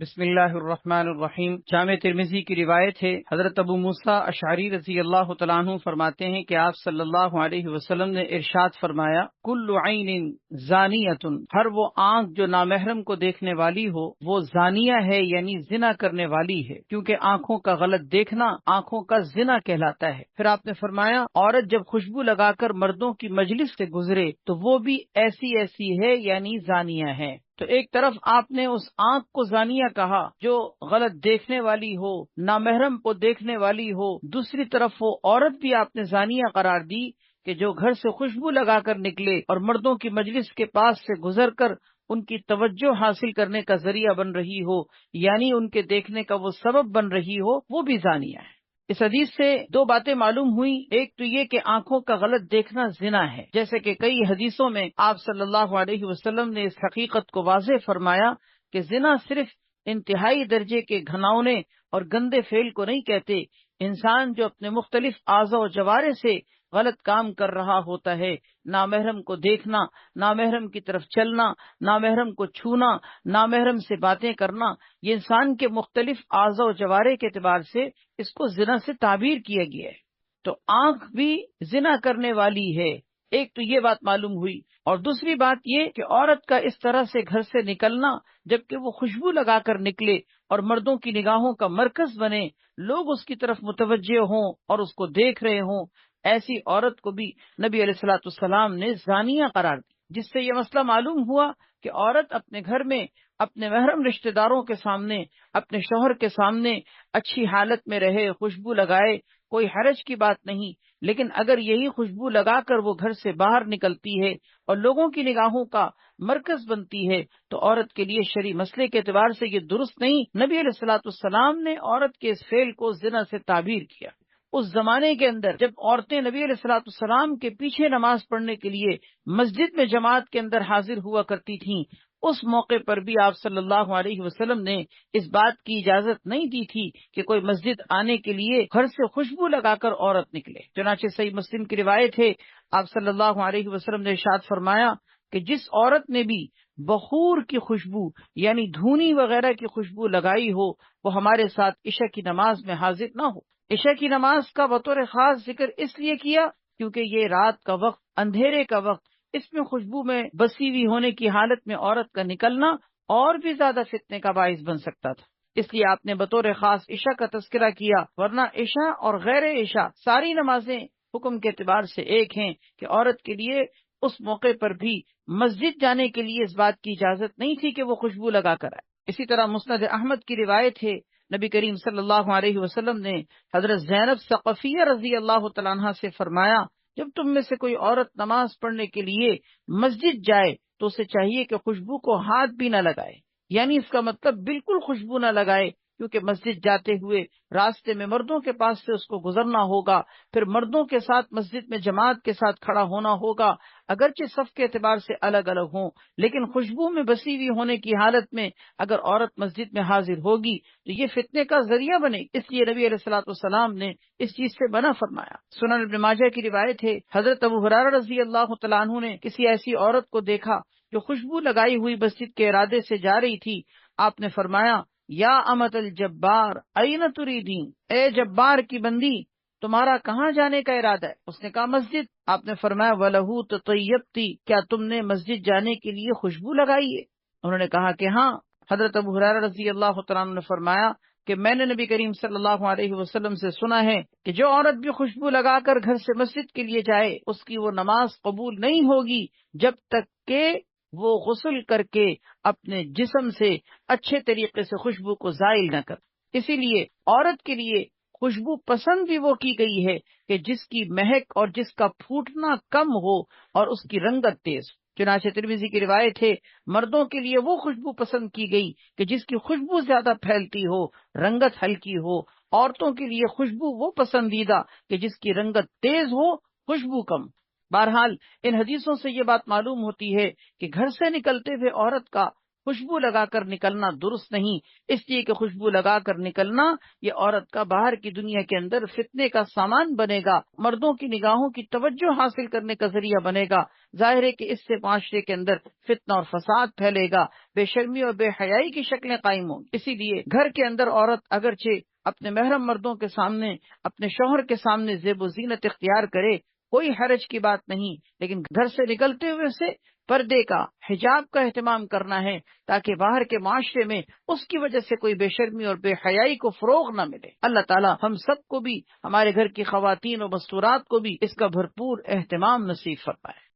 بسم اللہ الرحمن الرحیم۔ جامع ترمذی کی روایت ہے، حضرت ابو موسیٰ اشعری رضی اللہ تعالیٰ عنہ فرماتے ہیں کہ آپ صلی اللہ علیہ وسلم نے ارشاد فرمایا، کل عین زانیۃ، ہر وہ آنکھ جو نامحرم کو دیکھنے والی ہو وہ زانیہ ہے، یعنی زنا کرنے والی ہے، کیونکہ آنکھوں کا غلط دیکھنا آنکھوں کا زنا کہلاتا ہے۔ پھر آپ نے فرمایا، عورت جب خوشبو لگا کر مردوں کی مجلس سے گزرے تو وہ بھی ایسی ہے، یعنی زانیہ ہے۔ تو ایک طرف آپ نے اس آنکھ کو زانیہ کہا جو غلط دیکھنے والی ہو، نامحرم کو دیکھنے والی ہو، دوسری طرف وہ عورت بھی آپ نے زانیہ قرار دی کہ جو گھر سے خوشبو لگا کر نکلے اور مردوں کی مجلس کے پاس سے گزر کر ان کی توجہ حاصل کرنے کا ذریعہ بن رہی ہو، یعنی ان کے دیکھنے کا وہ سبب بن رہی ہو، وہ بھی زانیہ ہے۔ اس حدیث سے دو باتیں معلوم ہوئی، ایک تو یہ کہ آنکھوں کا غلط دیکھنا زنا ہے، جیسے کہ کئی حدیثوں میں آپ صلی اللہ علیہ وسلم نے اس حقیقت کو واضح فرمایا کہ زنا صرف انتہائی درجے کے گھناؤنے اور گندے فعل کو نہیں کہتے۔ انسان جو اپنے مختلف اعضاء و جوارح سے غلط کام کر رہا ہوتا ہے، نامحرم کو دیکھنا، نامحرم کی طرف چلنا، نامحرم کو چھونا، نامحرم سے باتیں کرنا، یہ انسان کے مختلف اعضاء و جوارح کے اعتبار سے اس کو زنا سے تعبیر کیا گیا ہے۔ تو آنکھ بھی زنا کرنے والی ہے، ایک تو یہ بات معلوم ہوئی، اور دوسری بات یہ کہ عورت کا اس طرح سے گھر سے نکلنا جبکہ وہ خوشبو لگا کر نکلے اور مردوں کی نگاہوں کا مرکز بنے، لوگ اس کی طرف متوجہ ہوں اور اس کو دیکھ رہے ہوں، ایسی عورت کو بھی نبی علیہ الصلوۃ والسلام نے زانیہ قرار دی، جس سے یہ مسئلہ معلوم ہوا کہ عورت اپنے گھر میں اپنے محرم رشتہ داروں کے سامنے، اپنے شوہر کے سامنے اچھی حالت میں رہے، خوشبو لگائے، کوئی حرج کی بات نہیں، لیکن اگر یہی خوشبو لگا کر وہ گھر سے باہر نکلتی ہے اور لوگوں کی نگاہوں کا مرکز بنتی ہے تو عورت کے لیے شرعی مسئلے کے اعتبار سے یہ درست نہیں۔ نبی علیہ الصلوۃ والسلام نے عورت کے اس فعل کو زنا سے تعبیر کیا۔ اس زمانے کے اندر جب عورتیں نبی علیہ الصلوۃ والسلام کے پیچھے نماز پڑھنے کے لیے مسجد میں جماعت کے اندر حاضر ہوا کرتی تھیں، اس موقع پر بھی آپ صلی اللہ علیہ وسلم نے اس بات کی اجازت نہیں دی تھی کہ کوئی مسجد آنے کے لیے گھر سے خوشبو لگا کر عورت نکلے۔ چنانچہ صحیح مسلم کی روایت ہے، آپ صلی اللہ علیہ وسلم نے ارشاد فرمایا کہ جس عورت نے بھی بخور کی خوشبو یعنی دھونی وغیرہ کی خوشبو لگائی ہو وہ ہمارے ساتھ عشاء کی نماز میں حاضر نہ ہو۔ عشاء کی نماز کا بطور خاص ذکر اس لیے کیا کیونکہ یہ رات کا وقت، اندھیرے کا وقت، اس میں خوشبو میں بسی ہوئی ہونے کی حالت میں عورت کا نکلنا اور بھی زیادہ فتنے کا باعث بن سکتا تھا، اس لیے آپ نے بطور خاص عشاء کا تذکرہ کیا، ورنہ عشاء اور غیر عشاء ساری نمازیں حکم کے اعتبار سے ایک ہیں کہ عورت کے لیے اس موقع پر بھی مسجد جانے کے لیے اس بات کی اجازت نہیں تھی کہ وہ خوشبو لگا کر آئے۔ اسی طرح مسند احمد کی روایت ہے، نبی کریم صلی اللہ علیہ وسلم نے حضرت زینب ثقفیہ رضی اللہ تعالیٰ عنہ سے فرمایا، جب تم میں سے کوئی عورت نماز پڑھنے کے لیے مسجد جائے تو اسے چاہیے کہ خوشبو کو ہاتھ بھی نہ لگائے، یعنی اس کا مطلب بالکل خوشبو نہ لگائے، کیونکہ مسجد جاتے ہوئے راستے میں مردوں کے پاس سے اس کو گزرنا ہوگا، پھر مردوں کے ساتھ مسجد میں جماعت کے ساتھ کھڑا ہونا ہوگا، اگرچہ صف کے اعتبار سے الگ الگ ہوں لیکن خوشبو میں بسی ہوئی ہونے کی حالت میں اگر عورت مسجد میں حاضر ہوگی تو یہ فتنے کا ذریعہ بنے، اس لیے نبی علیہ الصلوۃ والسلام نے اس چیز سے منع فرمایا۔ سنن ابن ماجہ کی روایت ہے، حضرت ابو ہریرہ رضی اللہ تعالیٰ عنہ نے کسی ایسی عورت کو دیکھا جو خوشبو لگائی ہوئی مسجد کے ارادے سے جا رہی تھی، آپ نے فرمایا، یا امت الجبار این تریدین، اے جبار کی بندی تمہارا کہاں جانے کا ارادہ ہے؟ اس نے کہا مسجد۔ آپ نے فرمایا وَلَهُ تَطَيَّبْتِ، کیا تم نے مسجد جانے کے لیے خوشبو لگائی ہے؟ انہوں نے کہا کہ ہاں۔ حضرت ابو ہریرہ رضی اللہ تعالیٰ عنہ نے فرمایا کہ میں نے نبی کریم صلی اللہ علیہ وسلم سے سنا ہے کہ جو عورت بھی خوشبو لگا کر گھر سے مسجد کے لیے جائے اس کی وہ نماز قبول نہیں ہوگی جب تک کہ وہ غسل کر کے اپنے جسم سے اچھے طریقے سے خوشبو کو زائل نہ کر۔ اسی لیے عورت کے لیے خوشبو پسند بھی وہ کی گئی ہے کہ جس کی مہک اور جس کا پھوٹنا کم ہو اور اس کی رنگت تیز ہو۔ چنانچہ ترمذی کی روایت ہے، مردوں کے لیے وہ خوشبو پسند کی گئی کہ جس کی خوشبو زیادہ پھیلتی ہو، رنگت ہلکی ہو، عورتوں کے لیے خوشبو وہ پسندیدہ کہ جس کی رنگت تیز ہو، خوشبو کم۔ بہرحال ان حدیثوں سے یہ بات معلوم ہوتی ہے کہ گھر سے نکلتے ہوئے عورت کا خوشبو لگا کر نکلنا درست نہیں، اس لیے کہ خوشبو لگا کر نکلنا یہ عورت کا باہر کی دنیا کے اندر فتنے کا سامان بنے گا، مردوں کی نگاہوں کی توجہ حاصل کرنے کا ذریعہ بنے گا۔ ظاہر ہے کہ اس سے معاشرے کے اندر فتنہ اور فساد پھیلے گا، بے شرمی اور بے حیائی کی شکلیں قائم ہوں گی۔ اسی لیے گھر کے اندر عورت اگرچہ اپنے محرم مردوں کے سامنے، اپنے شوہر کے سامنے زیب و زینت اختیار کرے، کوئی حرج کی بات نہیں، لیکن گھر سے نکلتے ہوئے سے پردے کا، حجاب کا اہتمام کرنا ہے، تاکہ باہر کے معاشرے میں اس کی وجہ سے کوئی بے شرمی اور بے حیائی کو فروغ نہ ملے۔ اللہ تعالی ہم سب کو بھی، ہمارے گھر کی خواتین و مستورات کو بھی اس کا بھرپور اہتمام نصیب فرمائے۔